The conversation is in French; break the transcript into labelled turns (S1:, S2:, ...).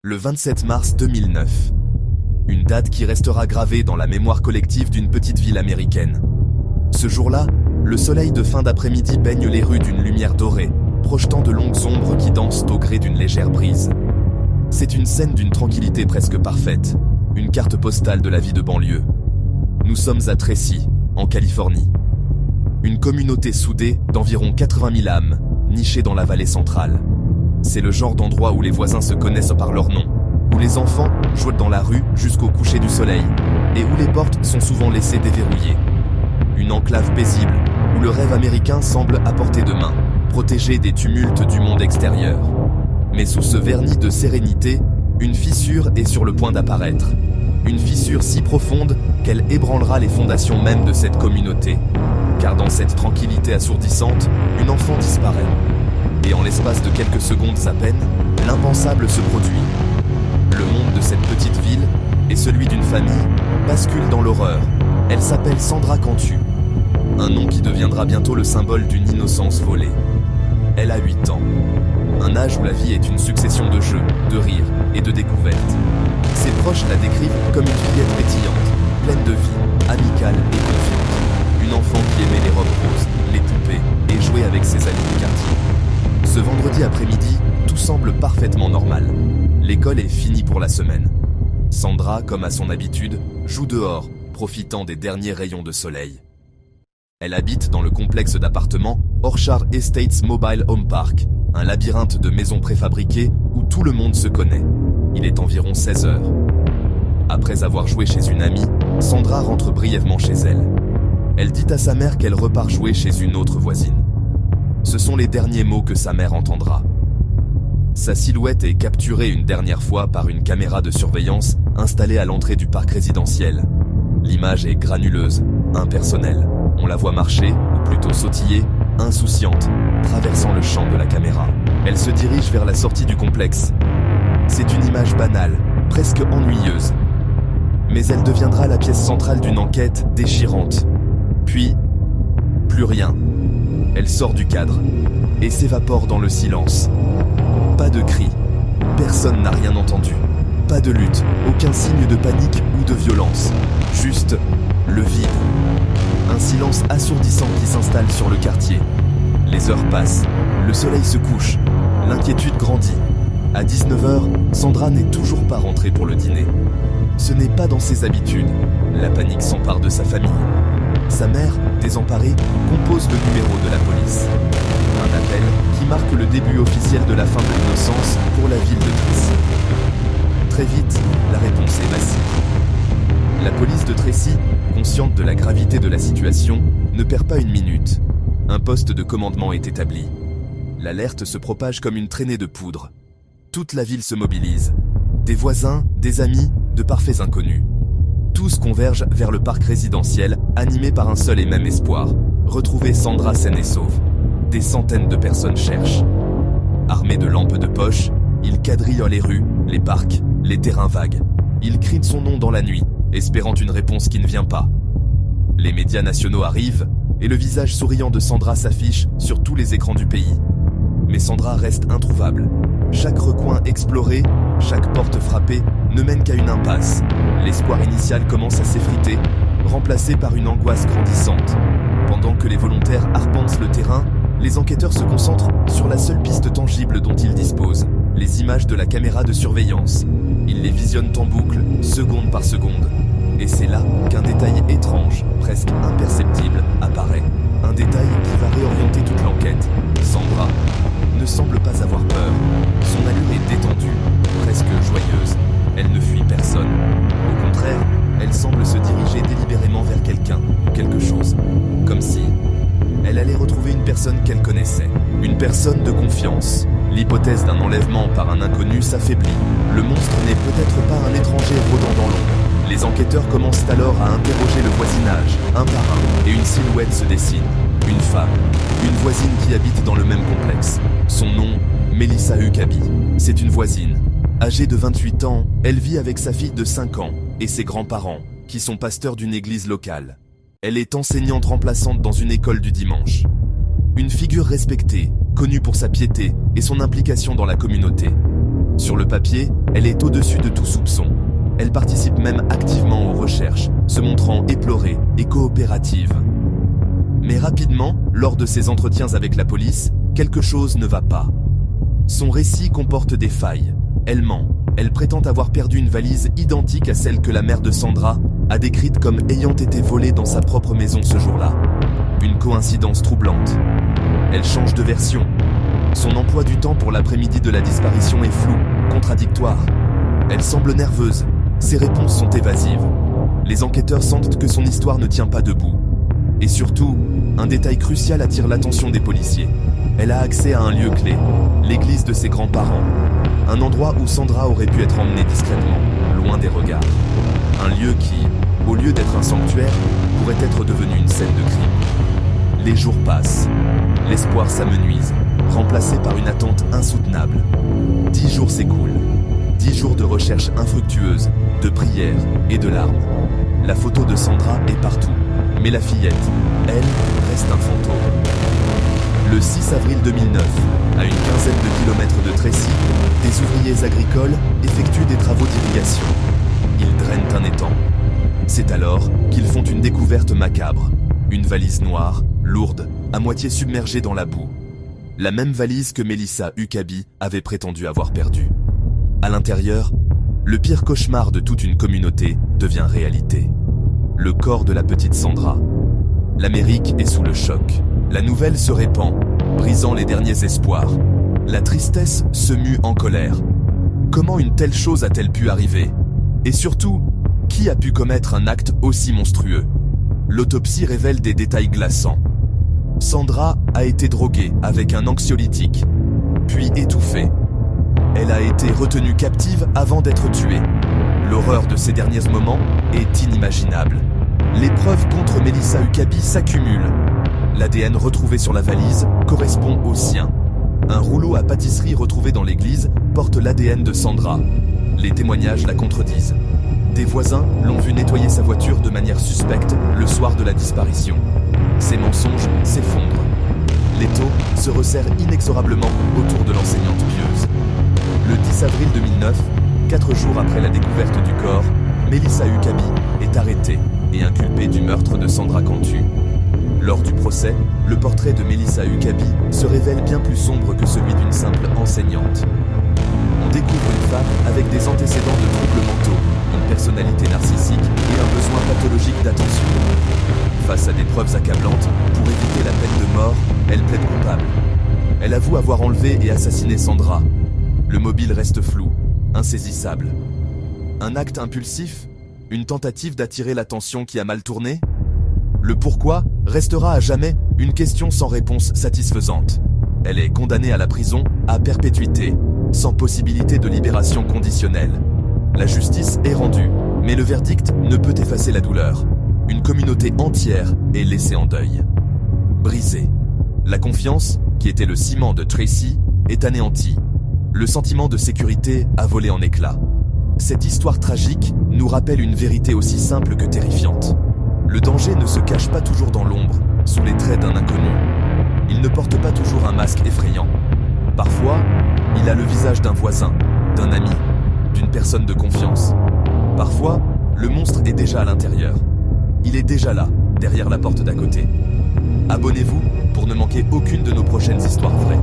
S1: Le 27 mars 2009. Une date qui restera gravée dans la mémoire collective d'une petite ville américaine. Ce jour-là, le soleil de fin d'après-midi baigne les rues d'une lumière dorée, projetant de longues ombres qui dansent au gré d'une légère brise. C'est une scène d'une tranquillité presque parfaite, une carte postale de la vie de banlieue. Nous sommes à Tracy, en Californie. Une communauté soudée d'environ 80 000 âmes, nichée dans la vallée centrale. C'est le genre d'endroit où les voisins se connaissent par leur nom, où les enfants jouent dans la rue jusqu'au coucher du soleil, et où les portes sont souvent laissées déverrouillées. Une enclave paisible, où le rêve américain semble à portée de main, protégé des tumultes du monde extérieur. Mais sous ce vernis de sérénité, une fissure est sur le point d'apparaître. Une fissure si profonde qu'elle ébranlera les fondations même de cette communauté. Car dans cette tranquillité assourdissante, une enfant disparaît. Et en l'espace de quelques secondes à peine, l'impensable se produit. Le monde de cette petite ville, et celui d'une famille, bascule dans l'horreur. Elle s'appelle Sandra Cantu. Un nom qui deviendra bientôt le symbole d'une innocence volée. Elle a 8 ans. Un âge où la vie est une succession de jeux, de rires et de découvertes. Ses proches la décrivent comme une fillette pétillante, pleine de vie, amicale et confiante. Une enfant qui aimait les robes roses, les poupées et jouer avec ses amis du quartier. Ce vendredi après-midi, tout semble parfaitement normal. L'école est finie pour la semaine. Sandra, comme à son habitude, joue dehors, profitant des derniers rayons de soleil. Elle habite dans le complexe d'appartements Orchard Estates Mobile Home Park, un labyrinthe de maisons préfabriquées où tout le monde se connaît. Il est environ 16 heures. Après avoir joué chez une amie, Sandra rentre brièvement chez elle. Elle dit à sa mère qu'elle repart jouer chez une autre voisine. Ce sont les derniers mots que sa mère entendra. Sa silhouette est capturée une dernière fois par une caméra de surveillance installée à l'entrée du parc résidentiel. L'image est granuleuse, impersonnelle. On la voit marcher, ou plutôt sautiller, insouciante, traversant le champ de la caméra. Elle se dirige vers la sortie du complexe. C'est une image banale, presque ennuyeuse. Mais elle deviendra la pièce centrale d'une enquête déchirante. Puis, plus rien. Elle sort du cadre et s'évapore dans le silence. Pas de cris, personne n'a rien entendu. Pas de lutte, aucun signe de panique ou de violence. Juste le vide. Un silence assourdissant qui s'installe sur le quartier. Les heures passent, le soleil se couche, l'inquiétude grandit. À 19h, Sandra n'est toujours pas rentrée pour le dîner. Ce n'est pas dans ses habitudes. La panique s'empare de sa famille. Sa mère, désemparée, compose le numéro de la police. Un appel qui marque le début officiel de la fin de l'innocence pour la ville de Tracy. Très vite, la réponse est massive. La police de Tracy, consciente de la gravité de la situation, ne perd pas une minute. Un poste de commandement est établi. L'alerte se propage comme une traînée de poudre. Toute la ville se mobilise. Des voisins, des amis, de parfaits inconnus. Tous convergent vers le parc résidentiel, animés par un seul et même espoir. Retrouver Sandra saine et sauve. Des centaines de personnes cherchent. Armés de lampes de poche, ils quadrillent les rues, les parcs, les terrains vagues. Ils crient son nom dans la nuit, espérant une réponse qui ne vient pas. Les médias nationaux arrivent, et le visage souriant de Sandra s'affiche sur tous les écrans du pays. Mais Sandra reste introuvable. Chaque recoin exploré, chaque porte frappée, ne mène qu'à une impasse. L'espoir initial commence à s'effriter, remplacé par une angoisse grandissante. Pendant que les volontaires arpentent le terrain, les enquêteurs se concentrent sur la seule piste tangible dont ils disposent, les images de la caméra de surveillance. Ils les visionnent en boucle, seconde par seconde. Et c'est là qu'un détail étrange, presque imperceptible, apparaît. Un détail qui va réorienter toute l'enquête. Sandra ne semble pas avoir peur. Son allure est détendue, presque joyeuse. Elle ne fuit personne. Au contraire, elle semble se diriger délibérément vers quelqu'un ou quelque chose. Comme si elle allait retrouver une personne qu'elle connaissait. Une personne de confiance. L'hypothèse d'un enlèvement par un inconnu s'affaiblit. Le monstre n'est peut-être pas un étranger rôdant dans l'ombre. Les enquêteurs commencent alors à interroger le voisinage, un par un, et une silhouette se dessine. Une femme, une voisine qui habite dans le même complexe. Son nom, Melissa Huckabee. C'est une voisine. Âgée de 28 ans, elle vit avec sa fille de 5 ans et ses grands-parents, qui sont pasteurs d'une église locale. Elle est enseignante remplaçante dans une école du dimanche. Une figure respectée, connue pour sa piété et son implication dans la communauté. Sur le papier, elle est au-dessus de tout soupçon. Elle participe même activement aux recherches, se montrant éplorée et coopérative. Mais rapidement, lors de ses entretiens avec la police, quelque chose ne va pas. Son récit comporte des failles. Elle ment. Elle prétend avoir perdu une valise identique à celle que la mère de Sandra a décrite comme ayant été volée dans sa propre maison ce jour-là. Une coïncidence troublante. Elle change de version. Son emploi du temps pour l'après-midi de la disparition est flou, contradictoire. Elle semble nerveuse. Ses réponses sont évasives. Les enquêteurs sentent que son histoire ne tient pas debout. Et surtout, un détail crucial attire l'attention des policiers. Elle a accès à un lieu clé, l'église de ses grands-parents. Un endroit où Sandra aurait pu être emmenée discrètement, loin des regards. Un lieu qui, au lieu d'être un sanctuaire, pourrait être devenu une scène de crime. Les jours passent. L'espoir s'amenuise, remplacé par une attente insoutenable. 10 jours s'écoulent. 10 jours de recherche infructueuse, de prières et de larmes. La photo de Sandra est partout, mais la fillette, elle, reste un fantôme. Le 6 avril 2009, à une quinzaine de kilomètres de Tracy, des ouvriers agricoles effectuent des travaux d'irrigation. Ils drainent un étang. C'est alors qu'ils font une découverte macabre. Une valise noire, lourde, à moitié submergée dans la boue. La même valise que Melissa Huckaby avait prétendu avoir perdue. À l'intérieur, le pire cauchemar de toute une communauté devient réalité. Le corps de la petite Sandra. L'Amérique est sous le choc. La nouvelle se répand, brisant les derniers espoirs. La tristesse se mue en colère. Comment une telle chose a-t-elle pu arriver? Et surtout, qui a pu commettre un acte aussi monstrueux? L'autopsie révèle des détails glaçants. Sandra a été droguée avec un anxiolytique, puis étouffée. Elle a été retenue captive avant d'être tuée. L'horreur de ces derniers moments est inimaginable. Les preuves contre Melissa Huckaby s'accumulent. L'ADN retrouvé sur la valise correspond au sien. Un rouleau à pâtisserie retrouvé dans l'église porte l'ADN de Sandra. Les témoignages la contredisent. Des voisins l'ont vu nettoyer sa voiture de manière suspecte le soir de la disparition. Ces mensonges s'effondrent. L'étau se resserre inexorablement autour de l'enseignante pieuse. Le 10 avril 2009, 4 jours après la découverte du corps, Melissa Huckaby est arrêtée et inculpée du meurtre de Sandra Cantu. Lors du procès, le portrait de Melissa Huckaby se révèle bien plus sombre que celui d'une simple enseignante. On découvre une femme avec des antécédents de troubles mentaux, une personnalité narcissique et un besoin pathologique d'attention. Face à des preuves accablantes, pour éviter la peine de mort, elle plaide coupable. Elle avoue avoir enlevé et assassiné Sandra. Le mobile reste flou, insaisissable. Un acte impulsif? Une tentative d'attirer l'attention qui a mal tourné? Le pourquoi restera à jamais une question sans réponse satisfaisante. Elle est condamnée à la prison à perpétuité, sans possibilité de libération conditionnelle. La justice est rendue, mais le verdict ne peut effacer la douleur. Une communauté entière est laissée en deuil. Brisée. La confiance, qui était le ciment de Tracy, est anéantie. Le sentiment de sécurité a volé en éclats. Cette histoire tragique nous rappelle une vérité aussi simple que terrifiante. Le danger ne se cache pas toujours dans l'ombre, sous les traits d'un inconnu. Il ne porte pas toujours un masque effrayant. Parfois, il a le visage d'un voisin, d'un ami, d'une personne de confiance. Parfois, le monstre est déjà à l'intérieur. Il est déjà là, derrière la porte d'à côté. Abonnez-vous pour ne manquer aucune de nos prochaines histoires vraies.